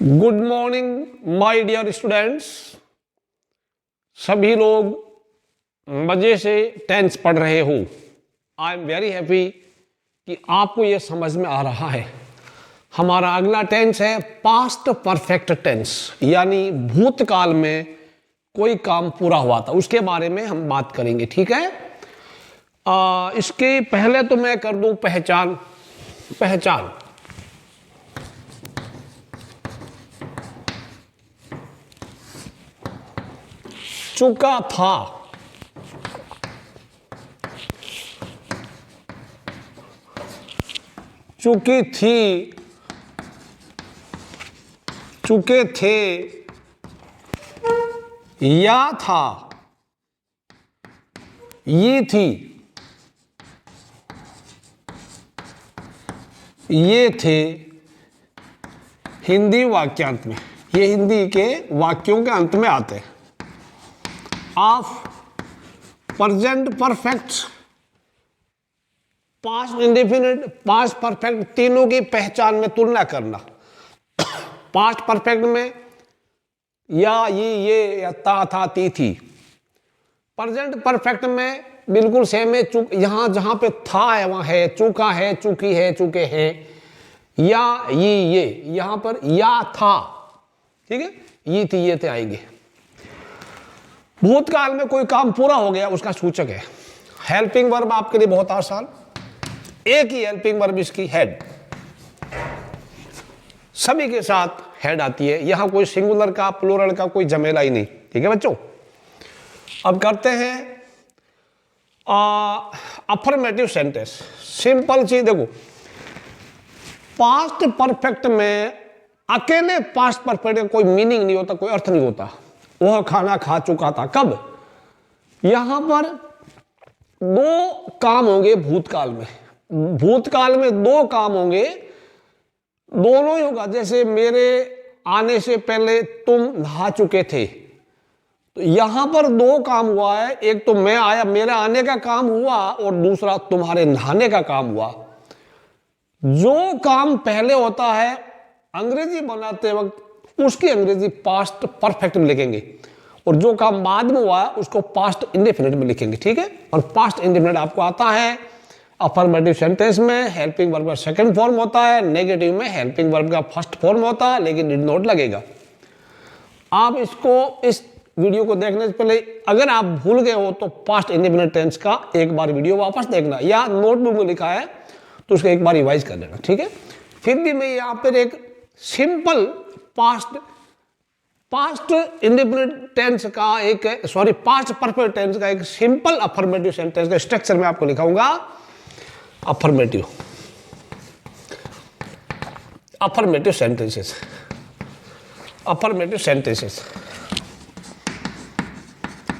Good morning my dear students. सभी लोग मजे से टेंस पढ़ रहे हो। आई एम वेरी हैप्पी कि आपको यह समझ में आ रहा है। हमारा अगला टेंस है पास्ट परफेक्ट टेंस, यानी भूतकाल में कोई काम पूरा हुआ था, उसके बारे में हम बात करेंगे। ठीक है, इसके पहले तो मैं कर दूं पहचान। चुका था, चुकी थी, चुके थे, या था, ये थी, ये थे। हिंदी वाक्यांत में, ये हिंदी के वाक्यों के अंत में आते हैं। Of present perfect, past indefinite, past perfect, तीनों की पहचान में तुलना करना। पास्ट परफेक्ट में या ये या ता था ती थी। प्रेजेंट परफेक्ट में बिल्कुल सेम है। यहां जहां पे था है वहां है, चुका है, चुकी है, चुके हैं, या ये यहां पर या था। ठीक है, ये थी, ये थे आएंगे। भूतकाल में कोई काम पूरा हो गया, उसका सूचक है। हेल्पिंग वर्ब आपके लिए बहुत आसान, एक ही हेल्पिंग वर्ब इसकी हेड, सभी के साथ हेड आती है। यहां कोई सिंगुलर का प्लूरल का कोई झमेला ही नहीं। ठीक है बच्चों, अब करते हैं अफर्मेटिव सेंटेंस। सिंपल चीज देखो, पास्ट परफेक्ट में अकेले पास्ट परफेक्ट का कोई मीनिंग नहीं होता, कोई अर्थ नहीं होता। वह खाना खा चुका था, कब? यहां पर दो काम होंगे भूतकाल में। भूतकाल में दो काम होंगे, दोनों ही होगा। जैसे मेरे आने से पहले तुम नहा चुके थे, तो यहां पर दो काम हुआ है। एक तो मैं आया, मेरे आने का काम हुआ, और दूसरा तुम्हारे नहाने का काम हुआ। जो काम पहले होता है अंग्रेजी बनाते वक्त उसकी अंग्रेजी पास्ट परफेक्ट में लिखेंगे, और जो काम बाद में हुआ है उसको पास्ट इंडेफिनिट में लिखेंगे। ठीक है, और पास्ट इंडेफिनिट आपको आता है अफर्मेटिव सेंटेंस में हेल्पिंग वर्ब का सेकंड फॉर्म होता है, नेगेटिव में हेल्पिंग वर्ब का फर्स्ट फॉर्म होता है, लेकिन डिड नॉट लगेगा। आप इसको, इस वीडियो को देखने से पहले अगर आप भूल गए हो तो पास्ट इंडेफिनिट टेंस का एक बार वीडियो वापस देखना, या नोटबुक में लिखा है तो उसको एक बार रिवाइज कर लेना। ठीक है, फिर भी मैं यहाँ पर एक सिंपल पास्ट इंडेफिनिट टेंस का पास्ट परफेक्ट टेंस का एक सिंपल अफर्मेटिव सेंटेंस का स्ट्रक्चर में आपको लिखाऊंगा। अफर्मेटिव सेंटेंसेस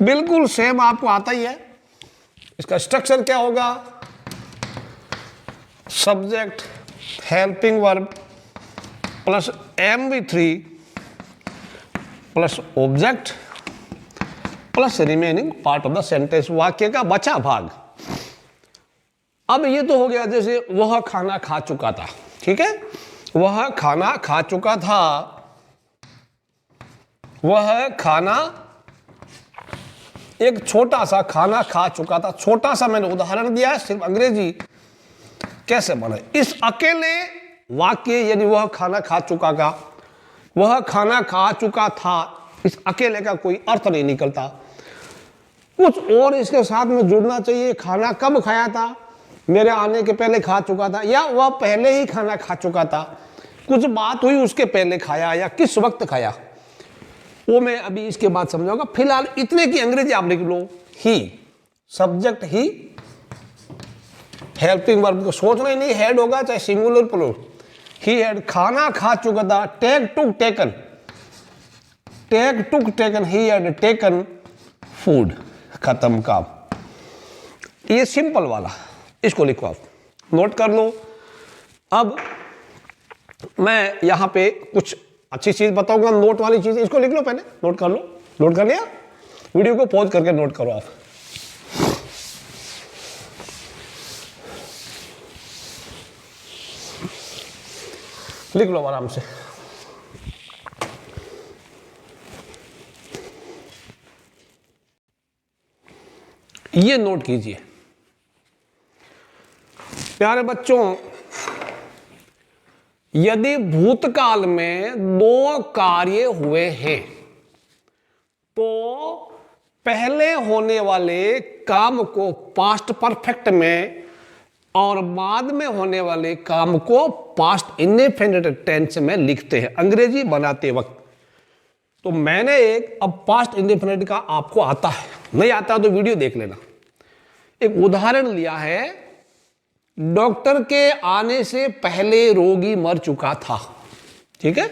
बिल्कुल सेम आपको आता ही है। इसका स्ट्रक्चर क्या होगा? Subject, helping verb plus MV3 plus object plus remaining part of the sentence, वाक्य का बचा भाग। अब ये तो हो गया, जैसे वह खाना खा चुका था। ठीक है, वह खाना खा चुका था, वह खाना, एक छोटा सा खाना खा चुका था। छोटा सा मैंने उदाहरण दिया है, सिर्फ अंग्रेजी कैसे बने। इस अकेले वाक्य यानी वह खाना खा चुका का, वह खाना खा चुका था, इस अकेले का कोई अर्थ नहीं निकलता। कुछ और इसके साथ में जुड़ना चाहिए। खाना कब खाया था? मेरे आने के पहले खा चुका था, या वह पहले ही खाना खा चुका था, कुछ बात हुई उसके पहले खाया, या किस वक्त खाया, वो मैं अभी इसके बाद समझाऊंगा। फिलहाल इतने की अंग्रेजी आप लिख लो। ही, सब्जेक्ट ही, हेल्पिंग वर्ब को सोचना ही नहीं, हेड होगा चाहे सिंगुलर प्लूरल। ही हैड, खाना खा चुका था, take took taken, he had taken food, खत्म काम। ये सिंपल वाला, इसको लिखो, आप नोट कर लो। अब मैं यहां पे कुछ अच्छी चीज बताऊंगा, नोट वाली चीज, इसको लिख लो पहले, नोट कर लो। नोट कर लिया? वीडियो को पॉज करके नोट करो आप। लिख लो आराम से। ये नोट कीजिए प्यारे बच्चों, यदि भूतकाल में दो कार्य हुए हैं तो पहले होने वाले काम को पास्ट परफेक्ट में और बाद में होने वाले काम को पास्ट इंडेफिनिट टेंस में लिखते हैं अंग्रेजी बनाते वक्त। तो मैंने एक अब पास्ट इंडेफिनिट का आपको आता है, नहीं आता तो वीडियो देख लेना। एक उदाहरण लिया है, डॉक्टर के आने से पहले रोगी मर चुका था। ठीक है,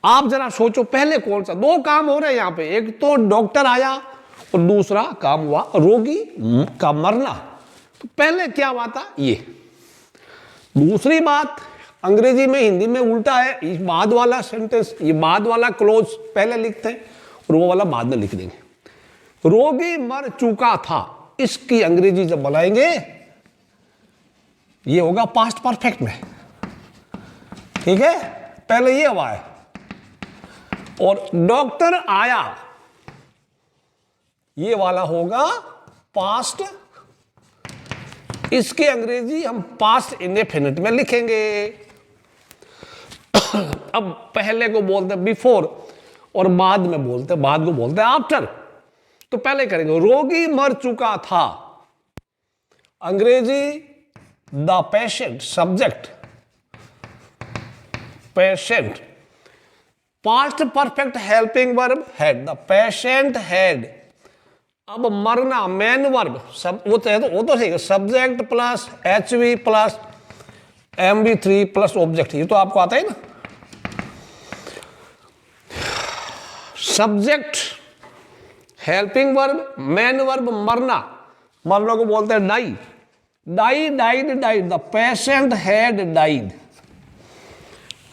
आप जरा सोचो पहले कौन सा दो काम हो रहे हैं यहां पे, एक तो डॉक्टर आया और दूसरा काम हुआ रोगी का मरना। तो पहले क्या हुआ था ये। दूसरी बात, अंग्रेजी में हिंदी में उल्टा है, इस बाद वाला सेंटेंस, ये बाद वाला क्लोज पहले लिखते हैं और वो वाला बाद में लिख देंगे। रोगी मर चुका था, इसकी अंग्रेजी जब बनाएंगे ये होगा पास्ट परफेक्ट में। ठीक है, पहले ये हुआ है। और डॉक्टर आया, ये वाला होगा पास्ट, इसकी अंग्रेजी हम पास्ट इंडेफिनिट में लिखेंगे। अब पहले को बोलते हैं बिफोर और बाद में बोलते हैं, बाद को बोलते हैं आफ्टर। तो पहले करेंगे रोगी मर चुका था, अंग्रेजी the patient, subject patient, past perfect helping verb had, the patient had. अब मरना मेन वर्ब, सब वो तो ठीक है, subject plus HV plus MV3 plus object, ये तो आपको आता है ना। Subject helping verb main verb मरना, मरना को बोलते हैं die, die died died, the patient had died.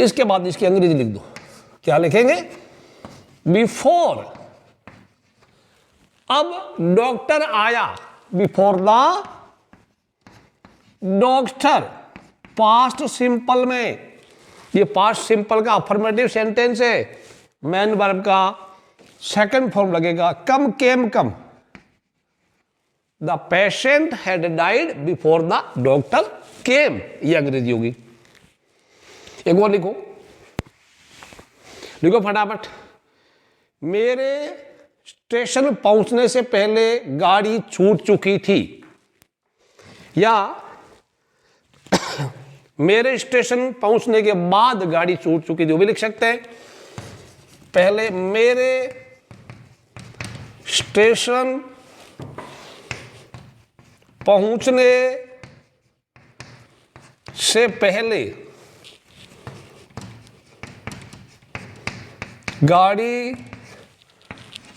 इसके बाद इसकी अंग्रेजी लिख दो, क्या लिखेंगे बिफोर। अब डॉक्टर आया, before the doctor, past simple में, ये पास्ट सिंपल का अफर्मेटिव सेंटेंस है, मेन वर्ब का सेकंड फॉर्म लगेगा come came come, the patient had died before the doctor came, ये अंग्रेजी होगी। एक और लिखो, लिखो फटाफट, मेरे स्टेशन पहुंचने से पहले गाड़ी छूट चुकी थी, या मेरे स्टेशन पहुंचने के बाद गाड़ी छूट चुकी थी, वो भी लिख सकते हैं। पहले मेरे स्टेशन पहुंचने से पहले गाड़ी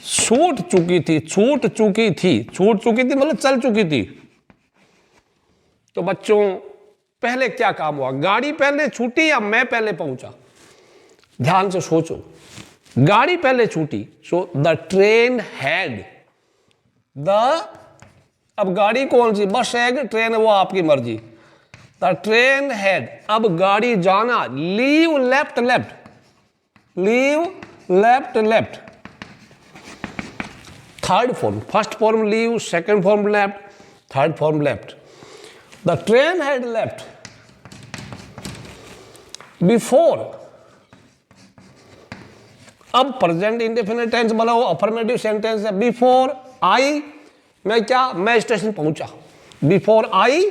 छूट चुकी थी, छूट चुकी थी, छूट चुकी थी मतलब चल चुकी थी। तो बच्चों पहले क्या काम हुआ, गाड़ी पहले छूटी या मैं पहले पहुंचा? ध्यान से सोचो, गाड़ी पहले छूटी, so the train had the, अब गाड़ी कौन सी, बस है ट्रेन है, वो आपकी मर्जी। द ट्रेन हैड, अब गाड़ी जाना, leave left left, leave left left, third form, first form leave, second form left, third form left. The train had left before, अब प्रेजेंट इंडेफिनिट टेंस बनाओ, अफर्मेटिव सेंटेंस है, बिफोर आई, मैं क्या, मैं station पहुंचा, बिफोर आई,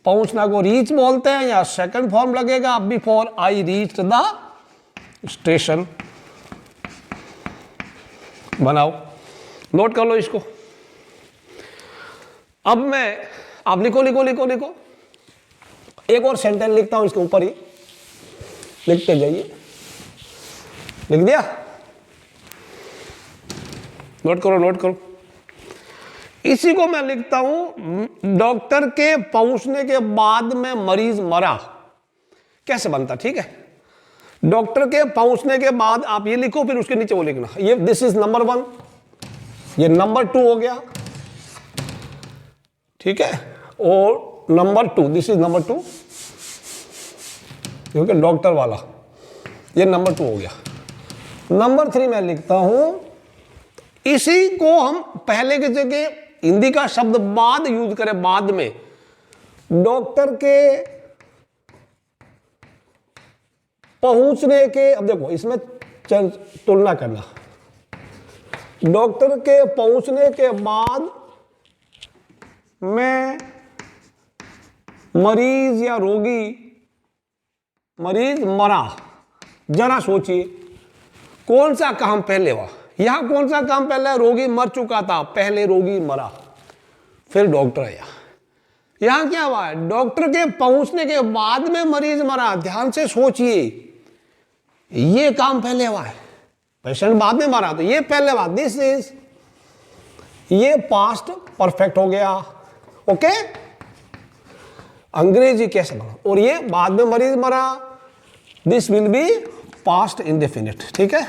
पहुंचना को reach बोलते हैं, या सेकंड फॉर्म लगेगा before I reach the station. बनाओ, नोट कर लो इसको। अब मैं, आप लिखो लिखो लिखो लिखो, एक और सेंटेंस लिखता हूं इसके ऊपर ही, लिखते जाइए। लिख दिया, नोट करो नोट करो। इसी को मैं लिखता हूं, डॉक्टर के पहुंचने के बाद में मरीज मरा, कैसे बनता, ठीक है। डॉक्टर के पहुंचने के बाद आप ये लिखो, फिर उसके नीचे वो लिखना, ये दिस इज नंबर 1, ये नंबर 2 हो गया, ठीक है। और नंबर 2, दिस इज नंबर 2, क्योंकि डॉक्टर वाला, ये नंबर 2 हो गया। नंबर 3 मैं लिखता हूं, इसी को हम पहले की जगह हिंदी का शब्द बाद यूज करें, बाद में। डॉक्टर के पहुंचने के, अब देखो इसमें तुलना करना, डॉक्टर के पहुंचने के बाद में मरीज या रोगी, मरीज मरा। जरा सोचिए कौन सा काम पहले हुआ, यहां कौन सा काम पहले? रोगी मर चुका था, पहले रोगी मरा, फिर डॉक्टर आया। यहां क्या हुआ है? डॉक्टर के पहुंचने के बाद में मरीज मरा। ध्यान से सोचिए, ये काम पहले हुआ है, पेशेंट बाद में मरा, तो ये पहले हुआ। दिस इज, ये पास्ट परफेक्ट हो गया। ओके, अंग्रेजी कैसे बना, और ये बाद में मरीज मरा, this will be past indefinite. ठीक है,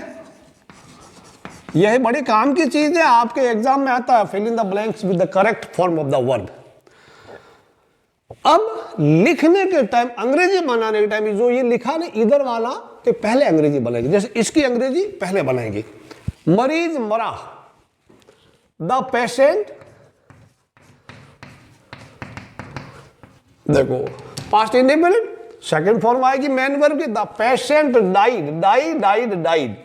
यह बड़ी काम की चीज है, आपके एग्जाम में आता है, fill in the blanks with the correct form of the verb. अब लिखने के टाइम, अंग्रेजी बनाने के टाइम, जो ये लिखा ना इधर वाला, तो पहले अंग्रेजी बनाएंगे, जैसे इसकी अंग्रेजी पहले बनाएंगे। मरीज मरा, द पेशेंट, देखो पास्ट इंडेफिनिट, सेकंड फॉर्म आएगी मेन वर्ब की, द पेशेंट डाइड, डाइड।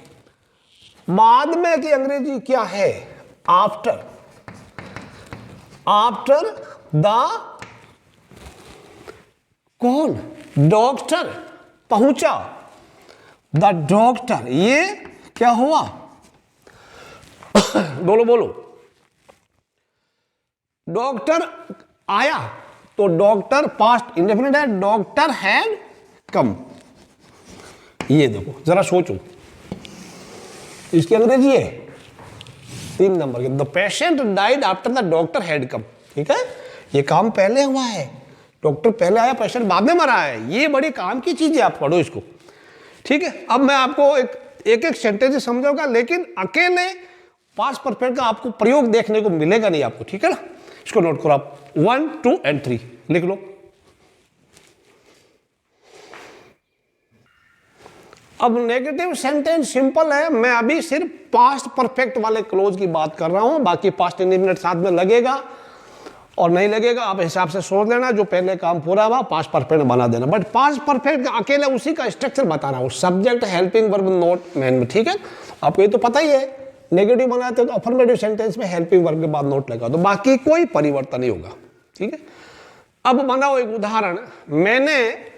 बाद में की अंग्रेजी क्या है? आफ्टर, द कौन? डॉक्टर पहुंचा, द डॉक्टर, ये क्या हुआ? बोलो, डॉक्टर आया, तो डॉक्टर पास्ट इंडेफिनिट है, डॉक्टर हैड कम। ये देखो जरा सोचो, इसकी अंग्रेजी है 3 नंबर की, the patient died after the doctor had come. ठीक है, ये काम पहले हुआ है, डॉक्टर पहले आया, पेशेंट बाद में मरा है। ये बड़ी काम की चीज है, आप पढ़ो इसको। ठीक है, अब मैं आपको एक सेंटेंस समझाऊंगा, लेकिन अकेले पास्ट परफेक्ट का आपको प्रयोग देखने को मिलेगा नहीं आपको। ठीक है ना, इसको नोट करो आप, 1, 2 और 3 लिख लो। अब नेगेटिव सेंटेंस सिंपल है, मैं अभी सिर्फ पास्ट परफेक्ट वाले क्लोज की बात कर रहा हूं, बाकी पास्ट इंडेफिनिट साथ में लगेगा और नहीं लगेगा आप हिसाब से सोच लेना, जो पहले काम पूरा हुआ पास्ट परफेक्ट बना देना। बट पास्ट परफेक्ट का अकेले उसी का स्ट्रक्चर बता रहा हूं, subject, helping verb, note, man में। ठीक है, आपको ये तो पता ही है, नेगेटिव बनाते हो तो अफर्मेटिव सेंटेंस में हेल्पिंग वर्ब के बाद नोट लगा दो, बाकी कोई परिवर्तन नहीं होगा। ठीक है, अब बनाओ एक उदाहरण, मैंने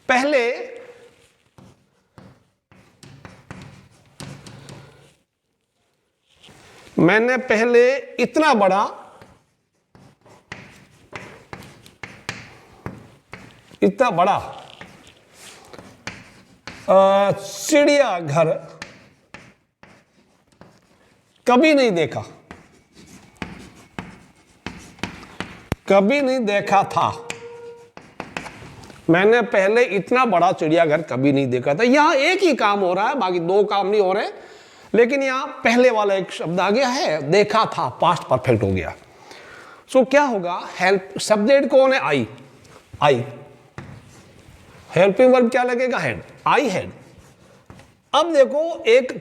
पहले इतना बड़ा चिड़ियाघर कभी नहीं देखा था। मैंने पहले इतना बड़ा चिड़ियाघर कभी नहीं देखा था। यहां एक ही काम हो रहा है, बाकी 2 काम नहीं हो रहे, लेकिन यहां पहले वाला एक शब्द आ गया है, देखा था, पास्ट परफेक्ट हो गया। सो क्या होगा? हेल्प, सब्जेक्ट कौन है? आई। हेल्पिंग वर्ब क्या लगेगा? Had, I had. अब देखो, एक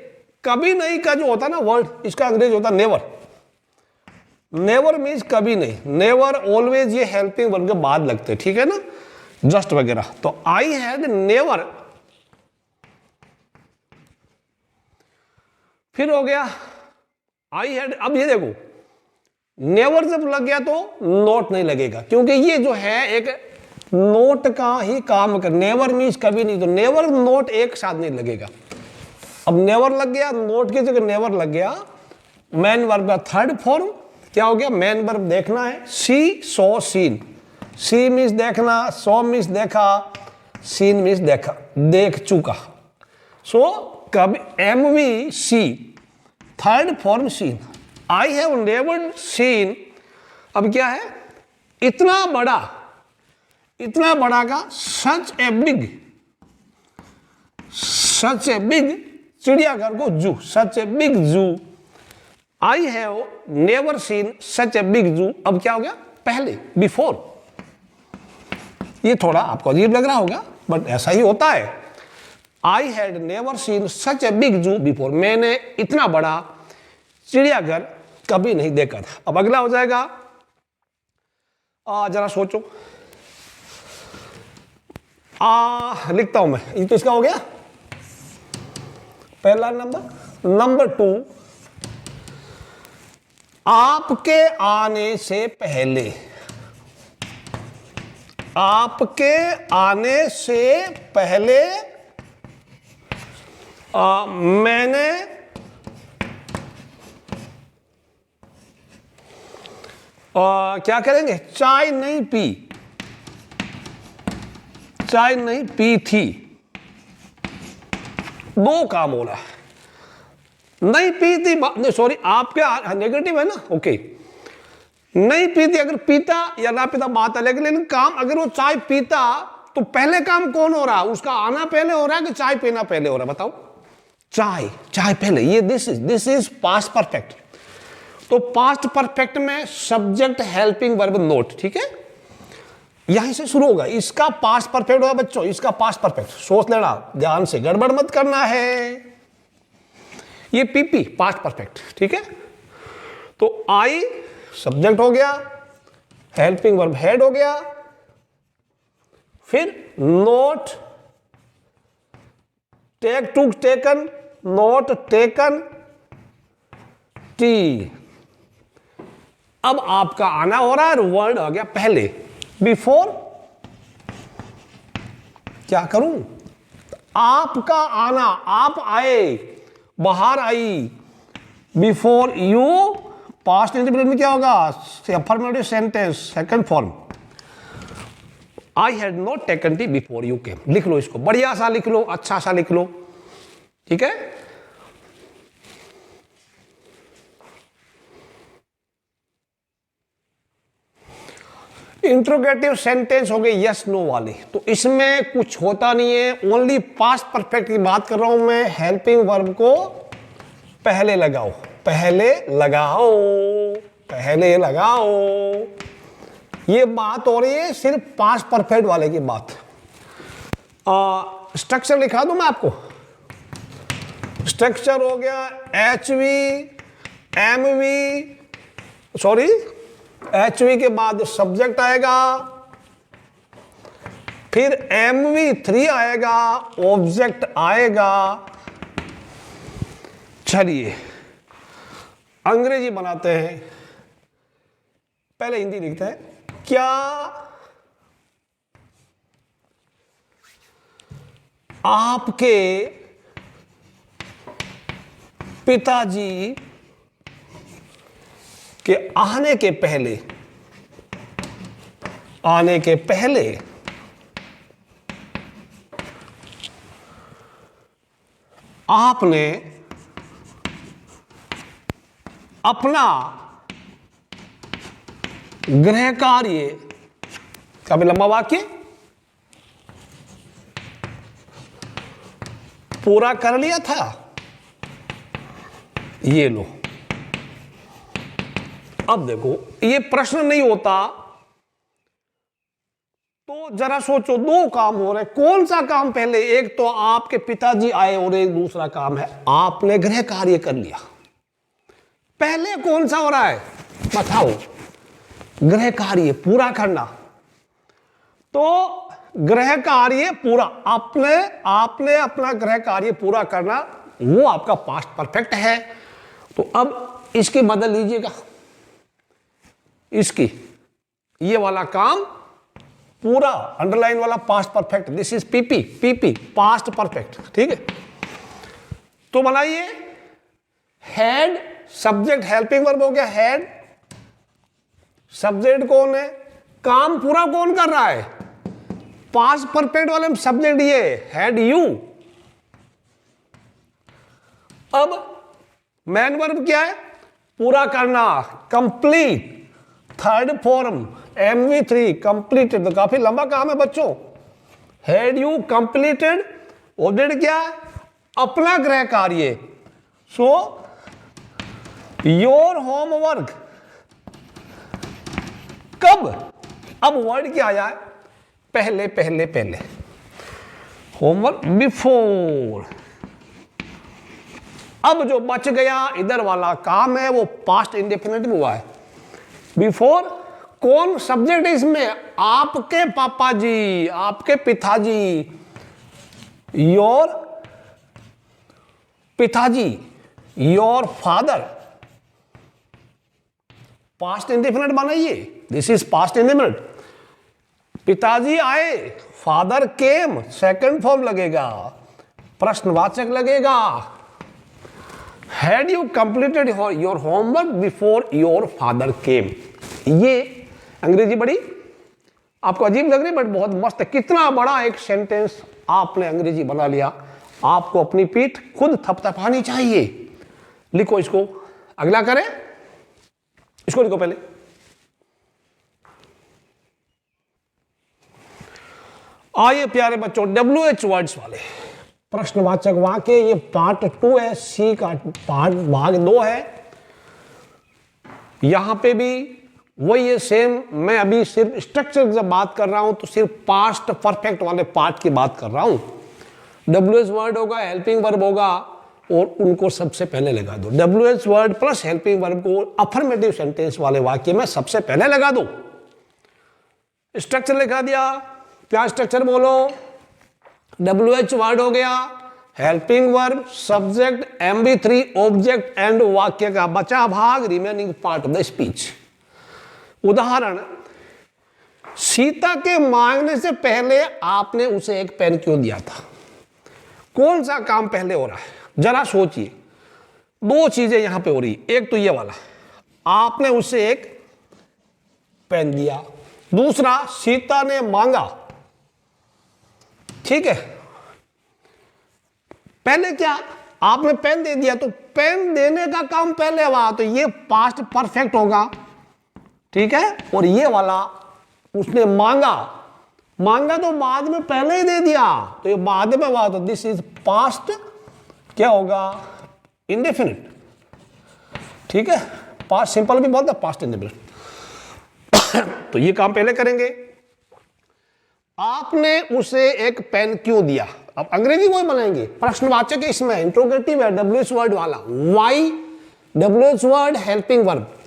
कभी नहीं का जो होता ना वर्ड, इसका अंग्रेजी होता नेवर। नेवर मीन्स कभी नहीं, नेवर, ऑलवेज, ये हेल्पिंग वर्ब के बाद लगते, ठीक है ना, जस्ट वगैरह। तो आई हैड नेवर, फिर हो गया आई हैड। अब ये देखो, नेवर जब लग गया तो नोट नहीं लगेगा, क्योंकि ये जो है एक नोट का ही काम कर, नेवर मीन्स कभी नहीं, तो नेवर नोट एक साथ नहीं लगेगा। अब नेवर लग गया, नोट की जगह नेवर लग गया। मैन वर्ब का थर्ड फॉर्म क्या हो गया? मैन वर्ब देखना है, see, saw, seen. See means देखना, सॉ मीन्स देखा, सीन मीन्स देखा, देख चुका। सो कभी MV see, third form seen. I have never seen. अब क्या है? इतना बड़ा का सच ए बिग चिड़ियाघर को जू, सच ए बिग जू। आई have never scene such a big जू। अब क्या हो गया? पहले, बिफोर। ये थोड़ा आपको अजीब लग रहा होगा, बट ऐसा ही होता है। I had never seen such a big जू बिफोर, मैंने इतना बड़ा चिड़ियाघर कभी नहीं देखा था। अब अगला हो जाएगा, जरा सोचो, लिखता हूं मैं, ये तो इसका हो गया पहला नंबर। नंबर 2, आपके आने से पहले, आपके आने से पहले मैंने क्या करेंगे, चाय नहीं पी, चाय नहीं पी थी। दो काम हो रहा है, नहीं पी थी, नहीं सॉरी, आपके नेगेटिव है ना, ओके, नहीं पी थी, अगर पीता या ना पीता बात अलग, लेकिन काम अगर वो चाय पीता तो पहले काम कौन हो रहा है, उसका आना पहले हो रहा है कि चाय पीना पहले हो रहा है, बताओ। चाय, चाय पहले, ये दिस इज पास्ट परफेक्ट। तो पास्ट परफेक्ट में सब्जेक्ट हेल्पिंग वर्ब नोट, ठीक है, यहीं से शुरू होगा। इसका पास्ट परफेक्ट होगा बच्चों, इसका पास्ट परफेक्ट सोच लेना, ध्यान से गड़बड़ मत करना है। ये पीपी पास्ट परफेक्ट, ठीक है। तो आई सब्जेक्ट हो गया, हेल्पिंग वर्ब हेड हो गया, फिर not, take took taken, not taken, टी। अब आपका आना हो रहा है, वर्ड आ गया पहले, बिफोर क्या करूं, आपका आना, आप आए, बाहर आई, बिफोर यू, पास्ट इंडिपेंडेंट में क्या होगा, affirmative sentence second form, I had not taken tea before you came. लिख लो इसको, बढ़िया सा लिख लो, अच्छा सा लिख लो, ठीक है। इंट्रोगेटिव सेंटेंस हो गए यस नो वाले, तो इसमें कुछ होता नहीं है, ओनली पास्ट परफेक्ट की बात कर रहा हूं मैं। हेल्पिंग वर्ब को पहले लगाओ, पहले लगाओ, पहले लगाओ, ये बात हो रही है सिर्फ पास्ट परफेक्ट वाले की बात। स्ट्रक्चर लिखा दूं मैं आपको, स्ट्रक्चर हो गया एचवी के बाद सब्जेक्ट आएगा, फिर MV3 आएगा, ऑब्जेक्ट आएगा। चलिए अंग्रेजी बनाते हैं, पहले हिंदी लिखते हैं। क्या आपके पिताजी के आने के पहले आपने अपना गृह कार्य, काफी लंबा वाक्य, पूरा कर लिया था। ये लो, अब देखो, ये प्रश्न नहीं होता तो जरा सोचो, दो काम हो रहे, कौन सा काम पहले, एक तो आपके पिताजी आए और एक दूसरा काम है आपने गृह कार्य कर लिया। पहले कौन सा हो रहा है बताओ, गृह कार्य पूरा करना। तो गृह कार्य पूरा, आपने अपना गृह कार्य पूरा करना, वो आपका पास्ट परफेक्ट है। तो अब इसकी बदल लीजिएगा, इसकी, ये वाला काम पूरा, अंडरलाइन वाला past perfect, this is PP past perfect, ठीक है। तो बनाइए, हेड सब्जेक्ट हेल्पिंग वर्ब हो गया, हेड सब्जेक्ट कौन है, काम पूरा कौन कर रहा है, पास्ट परफेक्ट वाले में सब्जेक्ट ये हेड यू। अब मेन वर्ब क्या है, पूरा करना, complete, third form MV3 completed. तो काफी लंबा काम है बच्चों, हैड यू कंप्लीटेड, ऑब्जेक्ट क्या है, अपना गृह कार्य, सो योर होमवर्क। कब, अब वर्ड क्या आया है, पहले होमवर्क बिफोर। अब जो बच गया इधर वाला काम है वो पास्ट इंडेफिनिट में हुआ है। बिफोर कौन सब्जेक्ट है इसमें? आपके पापा जी, आपके पिताजी, योर पिताजी, योर फादर। पास्ट इंडेफिनिट बनाइए, दिस इज पास्ट इंडेफिनिट। पिताजी आए, फादर केम, सेकंड फॉर्म लगेगा, प्रश्नवाचक लगेगा। Had you completed your homework before your father came. ये अंग्रेजी बड़ी आपको अजीब लग रही बट बहुत मस्त है। कितना बड़ा एक सेंटेंस आपने अंग्रेजी बना लिया। आपको अपनी पीठ खुद थपथपानी चाहिए। लिखो इसको, अगला करें, इसको लिखो पहले। आइए प्यारे बच्चों, WH वर्ड्स वाले प्रश्नवाचक वाक्य, ये पार्ट 2 है, सी का पार्ट भाग 2 है। यहां पे भी वही है सेम। मैं अभी सिर्फ स्ट्रक्चर की जब बात कर रहा हूं तो सिर्फ पास्ट परफेक्ट वाले पार्ट की बात कर रहा हूं। WH वर्ड होगा, हेल्पिंग वर्ब होगा और उनको सबसे पहले लगा दो। WH word plus helping verb को अफर्मेटिव सेंटेंस वाले वाक्य में सबसे पहले लगा दो। स्ट्रक्चर लिखा दिया, क्या स्ट्रक्चर बोलो? WH वर्ड हो गया, helping verb, subject, MB3 object and वाक्य का बचा भाग, remaining part of the speech. उदाहरण, सीता के मांगने से पहले आपने उसे एक पेन क्यों दिया था? कौन सा काम पहले हो रहा है? जरा सोचिए। दो चीजें यहां पे हो रही, एक तो ये वाला, आपने उसे एक पेन दिया, दूसरा सीता ने मांगा। ठीक है, पहले क्या, आपने पेन दे दिया तो पेन देने का काम पहले हुआ, तो ये पास्ट परफेक्ट होगा। ठीक है, और ये वाला उसने मांगा, मांगा तो बाद में पहले ही दे दिया, तो ये बाद में हुआ, तो दिस इज पास्ट क्या होगा? इंडेफिनिट। ठीक है, पास्ट सिंपल भी बोलते हैं, पास्ट इंडेफिनिट। तो ये काम पहले करेंगे। आपने उसे एक पेन क्यों दिया? अब अंग्रेजी वही बनाएंगे, प्रश्नवाचक है इसमें, इंट्रोगेटिव है, WH वर्ड वाला। Why, WH word, helping verb.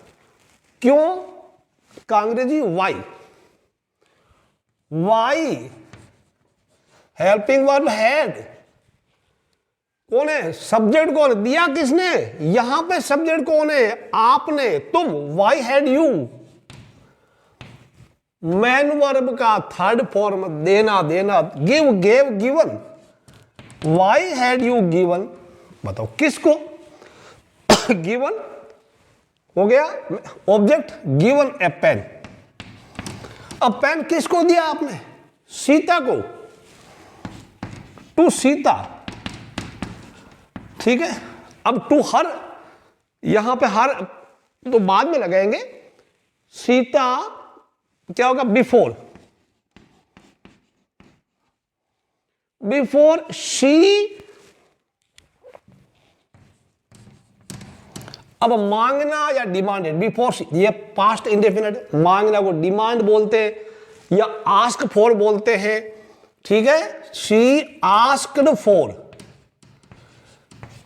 क्यों का अंग्रेजी why, why helping verb had. कौन है? सब्जेक्ट कौन है? दिया किसने? यहां पे सब्जेक्ट कौन है? आपने, तुम। Why had you, main verb का थर्ड फॉर्म, देना, देना, give, gave, given. Why had you given, बताओ किसको? गिवन हो गया ऑब्जेक्ट, गिवन ए पेन। अब पेन किसको दिया आपने? सीता को, टू सीता। ठीक है, अब टू हर, यहां पे हर तो बाद में लगाएंगे। सीता क्या होगा? Before, before she. अब मांगना या डिमांडेड, बिफोर शी, ये पास्ट इंडेफिनिट। मांगना को डिमांड बोलते हैं या आस्क फॉर बोलते हैं। ठीक है, she asked for,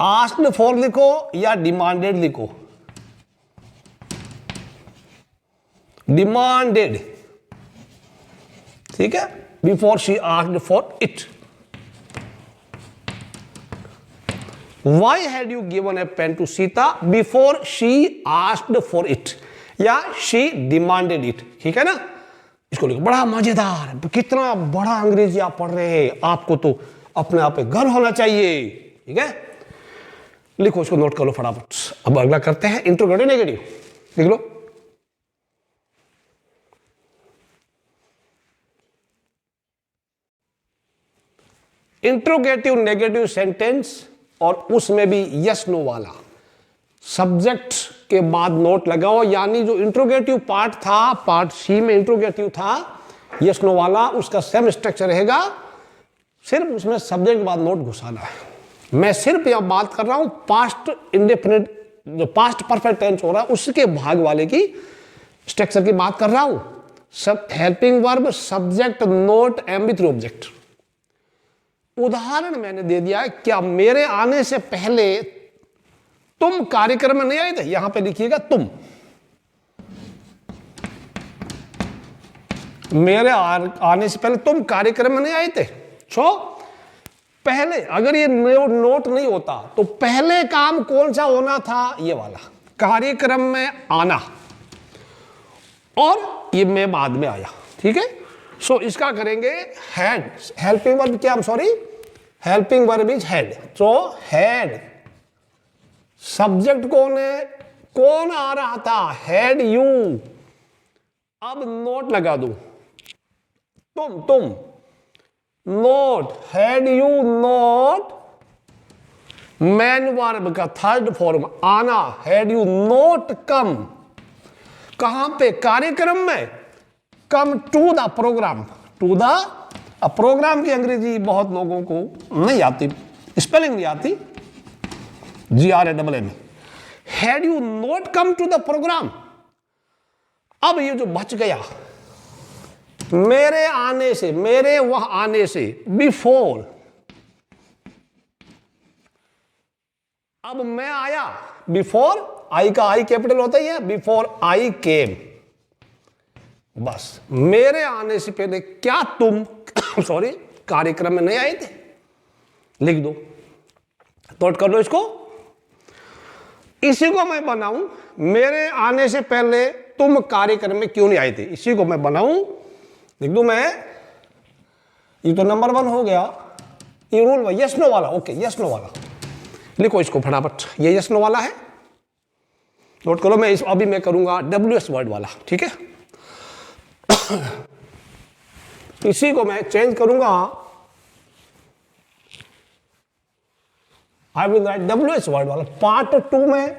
asked for लिखो या डिमांडेड लिखो, डिमांडेड। ठीक है, before she asked for it. Why had you given a pen to Sita before she asked for it? या she demanded it? ठीक है ना, इसको लिखो। बड़ा मजेदार, कितना बड़ा अंग्रेजी आप पढ़ रहे हैं, आपको तो अपने आप पे गर्व होना चाहिए। ठीक है, लिखो, इसको नोट कर लो फटाफट। अब अगला करते हैं इंट्रोगेटिव नेगेटिव, लिख लो। इंट्रोगेटिव नेगेटिव सेंटेंस और उसमें भी यस नो वाला, सब्जेक्ट के बाद नोट लगाओ। यानी जो इंट्रोगेटिव पार्ट था, पार्ट सी में इंट्रोगेटिव था, यस नो वाला, उसका सेम स्ट्रक्चर रहेगा, सिर्फ उसमें सब्जेक्ट के बाद नोट घुसाना है। मैं सिर्फ यहां बात कर रहा हूं पास्ट इंडेफिनिट, जो पास्ट परफेक्ट टेंस हो रहा है उसके भाग वाले की स्ट्रक्चर की बात कर रहा हूं। सब helping verb, subject, note, MB3 object. उदाहरण मैंने दे दिया है। क्या मेरे आने से पहले तुम कार्यक्रम में नहीं आए थे? यहां पे लिखिएगा तुम। मेरे आने से पहले तुम कार्यक्रम में नहीं आए थे। पहले अगर ये नोट नहीं होता तो पहले काम कौन सा होना था? ये वाला, कार्यक्रम में आना, और ये मैं बाद में आया। ठीक है, सो इसका करेंगे हैड। हेल्पिंग वर्ब क्या? Sorry, helping verb is had. So had, subject कौन है? कौन आ रहा था? Had you. अब नोट लगा दू, तुम not, had you not, main verb का थर्ड फॉर्म आना, हैड यू नोट कम। कहां पे? कार्यक्रम में। Come to the programme. To the programme की अंग्रेजी बहुत लोगों को नहीं आती, स्पेलिंग नहीं आती, GRAAM। Had you not come to the programme. अब ये जो बच गया, मेरे आने से, मेरे वह आने से, बिफोर। अब मैं आया, बिफोर, आई का आई कैपिटल होता ही है, बिफोर आई केम। बस, मेरे आने से पहले क्या तुम सॉरी कार्यक्रम में नहीं आए थे? लिख दो, नोट कर लो इसको। इसी को मैं बनाऊं, मेरे आने से पहले तुम कार्यक्रम में क्यों नहीं आए थे? इसी को मैं बनाऊं, लिख दू मैं। ये तो नंबर 1 हो गया, ये रूल यस नो वाला। ओके, यस नो वाला लिखो इसको फटाफट। ये यस नो वाला है, नोट करो। मैं अभी मैं करूंगा WS वर्ड वाला। ठीक है, इसी को मैं चेंज करूंगा, I will write WH word वाला। पार्ट 2 में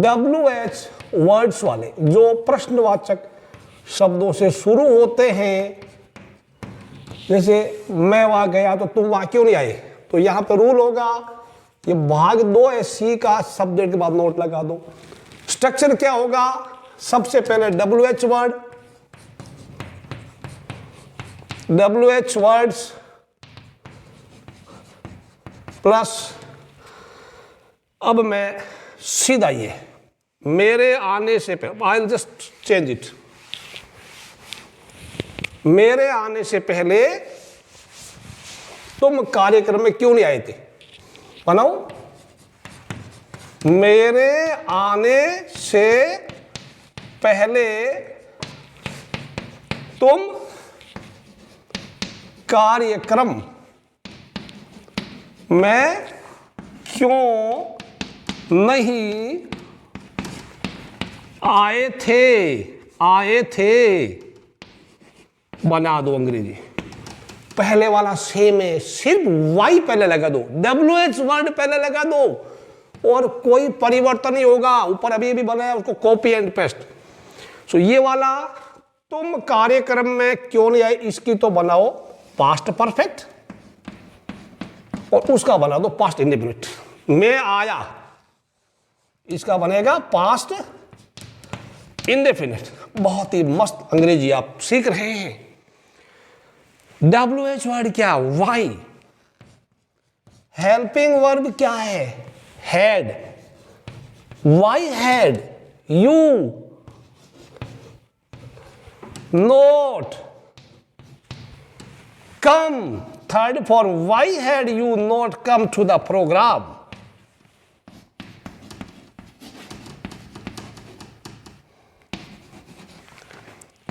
WH वर्ड्स वाले जो प्रश्नवाचक शब्दों से शुरू होते हैं, जैसे मैं वहां गया तो तुम वहां क्यों नहीं आए, तो यहां पे रूल होगा, ये भाग 2 है सी का, सब्जेक्ट के बाद नोट लगा दो। स्ट्रक्चर क्या होगा? सबसे पहले WH word, WH words plus, अब मैं सीधा ये मेरे आने से पहले, I will just change it, मेरे आने से पहले तुम कार्यक्रम में क्यों नहीं आए थे? बनाओ, मेरे आने से पहले तुम कार्यक्रम में क्यों नहीं आए थे। बना दो अंग्रेजी, पहले वाला सेम है, सिर्फ वाई पहले लगा दो, WH वर्ड पहले लगा दो, और कोई परिवर्तन नहीं होगा। ऊपर अभी भी बनाया, उसको कॉपी एंड पेस्ट। सो ये वाला तुम कार्यक्रम में क्यों नहीं आए, इसकी तो बनाओ पास्ट परफेक्ट, और उसका बना दो पास्ट इंडेफिनिट। मैं आया, इसका बनेगा पास्ट इंडेफिनिट। बहुत ही मस्त अंग्रेजी आप सीख रहे हैं। WH वर्ड क्या? वाई। हेल्पिंग वर्ब क्या है? Had. Why had you not come, third form, why had you not come to the programme.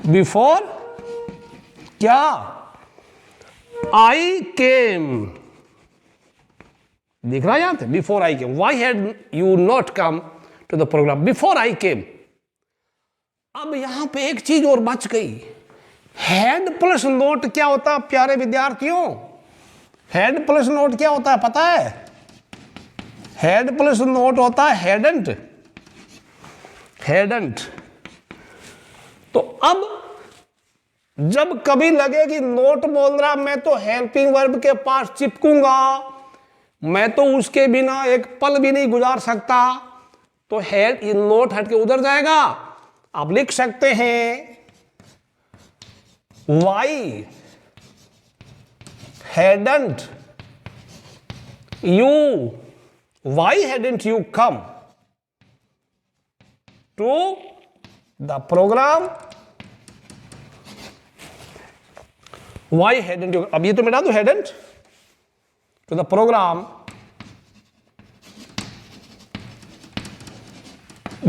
Before क्या? आई केम, दिख रहा है यहां पे, before I came. Why had you not come to the programme before I came. अब यहां पे एक चीज और बच गई, हैड प्लस नोट क्या होता है प्यारे विद्यार्थियों? हैड प्लस नोट क्या होता है पता है? हैड प्लस नोट होता है हैडंट। हैडंट। तो अब जब कभी लगे कि नोट बोल रहा, मैं तो हेल्पिंग वर्ब के पास चिपकूंगा, मैं तो उसके बिना एक पल भी नहीं गुजार सकता, तो हेड नोट हट के उधर जाएगा। आप लिख सकते हैं Y hadn't you, why hadn't you come to the program? Why hadn't you, अब ये तो मिटा दो hadn't, to the program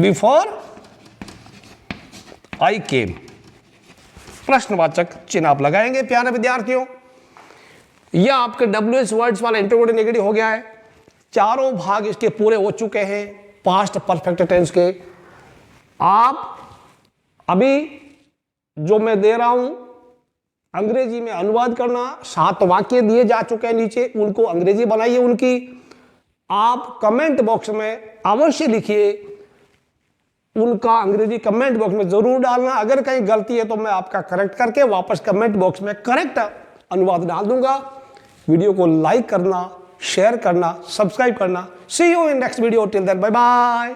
before I came. प्रश्नवाचक चिन्ह आप लगाएंगे प्यारे विद्यार्थियों। यह आपके WH वर्ड्स वाला इंट्रोगेटिव नेगेटिव हो गया है। चारों भाग इसके पूरे हो चुके हैं पास्ट परफेक्ट टेंस के। आप अभी जो मैं दे रहा हूं अंग्रेजी में अनुवाद करना, 7 वाक्य दिए जा चुके हैं नीचे, उनको अंग्रेजी बनाइए उनकी। आप कमेंट बॉक्स में अवश्य लिखिए, उनका अंग्रेजी कमेंट बॉक्स में जरूर डालना। अगर कहीं गलती है तो मैं आपका करेक्ट करके वापस कमेंट बॉक्स में करेक्ट अनुवाद डाल दूंगा। वीडियो को लाइक करना, शेयर करना, सब्सक्राइब करना। See you in next video, till then bye bye.